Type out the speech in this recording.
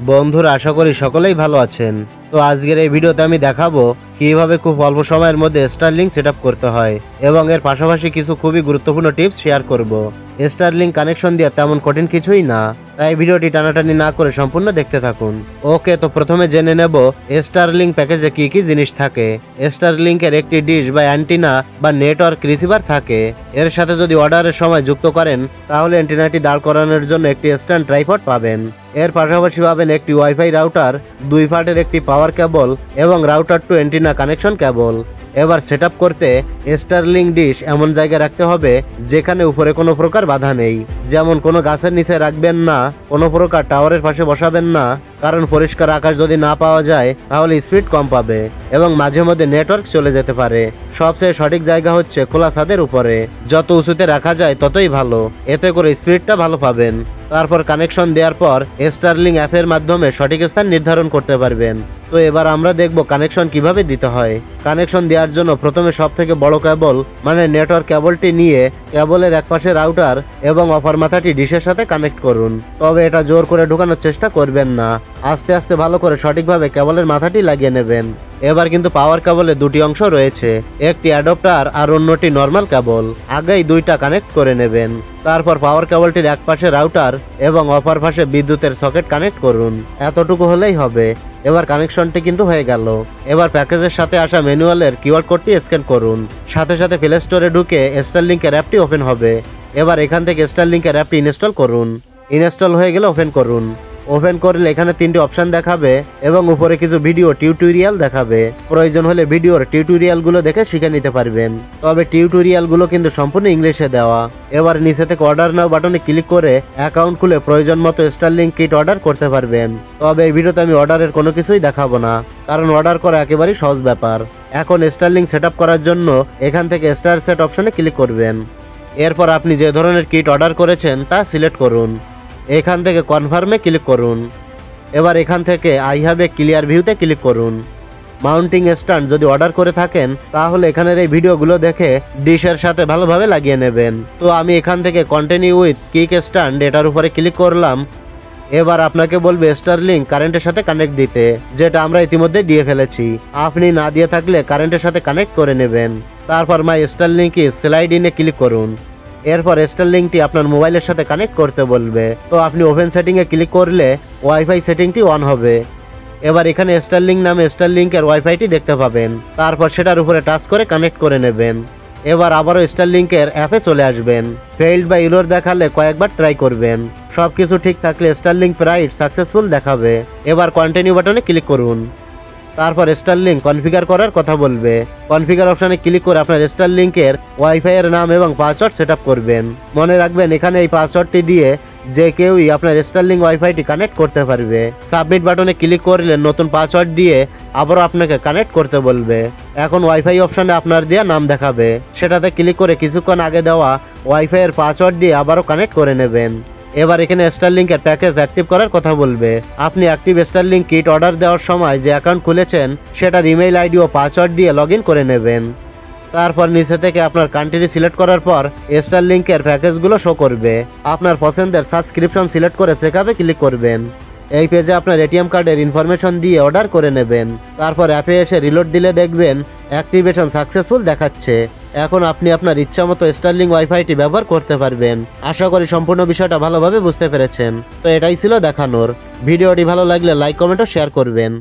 বন্ধুরা, আশা করি সকলেই ভালো আছেন। তো আজকের এই ভিডিওতে আমি দেখাবো কিভাবে খুব অল্প সময়ের মধ্যে স্টারলিংক সেট করতে হয় এবং এর পাশাপাশি কিছু খুবই গুরুত্বপূর্ণ টিপস শেয়ার করব। স্টারলিংক কানেকশন দেওয়া তেমন কঠিন কিছুই না, তাই ভিডিওটি টানাটানি না করে সম্পূর্ণ দেখতে থাকুন। ওকে, তো প্রথমে জেনে নেব স্টারলিংক প্যাকেজে কি কি জিনিস থাকে। স্টারলিংকের একটি ডিশ বা অ্যান্টিনা বা নেটওয়ার্ক রিসিভার থাকে। এর সাথে যদি অর্ডারের সময় যুক্ত করেন তাহলে অ্যান্টিনাটি দাঁড় করানোর জন্য একটি স্ট্যান্ড ট্রাইপড পাবেন। এর পাশাপাশি পাবেন একটি ওয়াইফাই রাউটার, 2 ফাটের একটি পাওয়ার কেবল এবং রাউটার টু অ্যান্টিনা কানেকশন কেবল। এবার সেটআপ করতে স্টারলিংক ডিশ এমন জায়গায় রাখতে হবে যেখানে উপরে কোনো প্রকার বাধা নেই, যেমন কোনো গাছের নিচে রাখবেন না, কোনো প্রকার টাওয়ারের পাশে বসাবেন না, কারণ পরিষ্কার আকাশ যদি না পাওয়া যায় তাহলে স্পিড কম পাবে এবং মাঝে মধ্যে নেটওয়ার্ক চলে যেতে পারে। সবচেয়ে সঠিক জায়গা হচ্ছে খোলা ছাদের উপরে, যত উঁচুতে রাখা যায় ততই ভালো, এতে করে স্পিডটা ভালো পাবেন। তারপর কানেকশন দেওয়ার পর স্টারলিংক অ্যাপের মাধ্যমে সঠিক স্থান নির্ধারণ করতে পারবেন। তো এবার আমরা দেখব কানেকশন কিভাবে দিতে হয়। কানেকশন দেওয়ার জন্য প্রথমে সব থেকে বড় কেবল মানে নেটওয়ার্ক কেবলটি নিয়ে কেবলের একপাশে রাউটার এবং অপর মাথাটি ডিশের সাথে কানেক্ট করুন। তবে এটা জোর করে ঢোকানোর চেষ্টা করবেন না, আস্তে আস্তে ভালো করে সঠিকভাবে কেবলের মাথাটি লাগিয়ে নেবেন। এবার কিন্তু পাওয়ার কেবলে দুটি অংশ রয়েছে, একটি অ্যাডাপ্টার আর অন্যটি নর্মাল কেবল। আগেই দুইটা কানেক্ট করে নেবেন। তারপর পাওয়ার কেবলটির এক পাশে রাউটার এবং অপর পাশে বিদ্যুতের সকেট কানেক্ট করুন। এতটুকু হলেই হবে। এবার কানেকশনটি কিন্তু হয়ে গেল। এবার প্যাকেজের সাথে আসা ম্যানুয়ালের কিউআর কোডটি স্ক্যান করুন। সাথে সাথে প্লে স্টোরে ঢুকে স্টারলিংকের অ্যাপটি ওপেন হবে। এবার এখান থেকে স্টারলিংকের অ্যাপটি ইনস্টল করুন। ইনস্টল হয়ে গেলে ওপেন করুন। ওপেন করলে এখানে 3টি অপশন দেখাবে এবং উপরে কিছু ভিডিও টিউটোরিয়াল দেখাবে। প্রয়োজন হলে ভিডিওর টিউটোরিয়ালগুলো দেখে শিখে নিতে পারবেন, তবে টিউটোরিয়ালগুলো কিন্তু সম্পূর্ণ ইংলিশে দেওয়া। এবার নিচে থেকে অর্ডার নাও বাটনে ক্লিক করে অ্যাকাউন্ট খুলে প্রয়োজন মতো স্টারলিংক কিট অর্ডার করতে পারবেন। তবে এই ভিডিওতে আমি অর্ডারের কোনো কিছুই দেখাবো না, কারণ অর্ডার করা একেবারেই সহজ ব্যাপার। এখন স্টারলিংক সেট করার জন্য এখান থেকে স্টার সেট অপশনে ক্লিক করবেন। এরপর আপনি যে ধরনের কিট অর্ডার করেছেন তা সিলেক্ট করুন। এখান থেকে কনফার্মে ক্লিক করুন। এবার এখান থেকে আই হ্যাভ এ ক্লিয়ার ভিউতে ক্লিক করুন। মাউন্টিং স্ট্যান্ড যদি অর্ডার করে থাকেন তাহলে এখানের এই ভিডিওগুলো দেখে ডিশের সাথে ভালোভাবে লাগিয়ে নেবেন। তো আমি এখান থেকে কন্টিনিউ উইথ কিক স্ট্যান্ড এটার উপরে ক্লিক করলাম। এবার আপনাকে বলবে স্টারলিংক কারেন্টের সাথে কানেক্ট দিতে, যেটা আমরা ইতিমধ্যে দিয়ে ফেলেছি। আপনি না দিয়ে থাকলে কারেন্টের সাথে কানেক্ট করে নেবেন। তারপর মাই স্টারলিংক ইজ স্লাইড ইনে ক্লিক করুন। এরপর স্টারলিংকটি আপনার মোবাইলের সাথে কানেক্ট করতে বলবে। তো আপনি ওপেন সেটিংয়ে ক্লিক করলে ওয়াইফাই সেটিংটি অন হবে। এবার এখানে স্টারলিংক নামে স্টারলিংকের ওয়াইফাইটি দেখতে পাবেন। তারপর সেটার উপরে টাচ করে কানেক্ট করে নেবেন। এবার আবারও স্টারলিংকের অ্যাপে চলে আসবেন। ফেইল্ড বা ইরর দেখালে কয়েকবার ট্রাই করবেন। সবকিছু ঠিক থাকলে স্টারলিংক প্রাইড সাকসেসফুল দেখাবে। এবার কন্টিনিউ বাটনে ক্লিক করুন। তারপর স্টারলিংক কনফিগার করার কথা বলবে। কনফিগার অপশনে ক্লিক করে আপনার স্টারলিংকের ওয়াইফাই এর নাম এবং পাসওয়ার্ড সেটআপ করবেন। মনে রাখবেন এখানে এই পাসওয়ার্ডটি দিয়ে যে কেউই আপনার স্টারলিংক ওয়াইফাইটি কানেক্ট করতে পারবে। সাবমিট বাটনে ক্লিক করলে নতুন পাসওয়ার্ড দিয়ে আবারও আপনাকে কানেক্ট করতে বলবে। এখন ওয়াইফাই অপশনে আপনার দেওয়া নাম দেখাবে, সেটাতে ক্লিক করে কিছুক্ষণ আগে দেওয়া ওয়াইফাই এর পাসওয়ার্ড দিয়ে আবারও কানেক্ট করে নেবেন। এবার এখানে স্টারলিংকের প্যাকেজ অ্যাক্টিভ করার কথা বলবে। আপনি অ্যাক্টিভ স্টারলিংক কিট অর্ডার দেওয়ার সময় যে অ্যাকাউন্ট খুলেছেন সেটার ইমেইল আইডি ও পাসওয়ার্ড দিয়ে লগ ইন করে নেবেন। তারপর নিচে থেকে আপনার কান্ট্রি সিলেক্ট করার পর স্টারলিংকের প্যাকেজগুলো শো করবে। আপনার পছন্দের সাবস্ক্রিপশন সিলেক্ট করে চেকআপে ক্লিক করবেন। এই পেজে আপনার এটিএম কার্ডের ইনফরমেশন দিয়ে অর্ডার করে নেবেন। তারপর অ্যাপে এসে রিলোড দিলে দেখবেন অ্যাক্টিভেশন সাকসেসফুল দেখাচ্ছে। এখন আপনি আপনার ইচ্ছামতো স্টারলিংক ওয়াইফাইটি ব্যবহার করতে পারবেন। আশা করি সম্পূর্ণ বিষয়টা ভালোভাবে বুঝতে পেরেছেন। তো এটাই ছিল দেখানোর। ভিডিওটি ভালো লাগলে লাইক, কমেন্ট ও শেয়ার করবেন।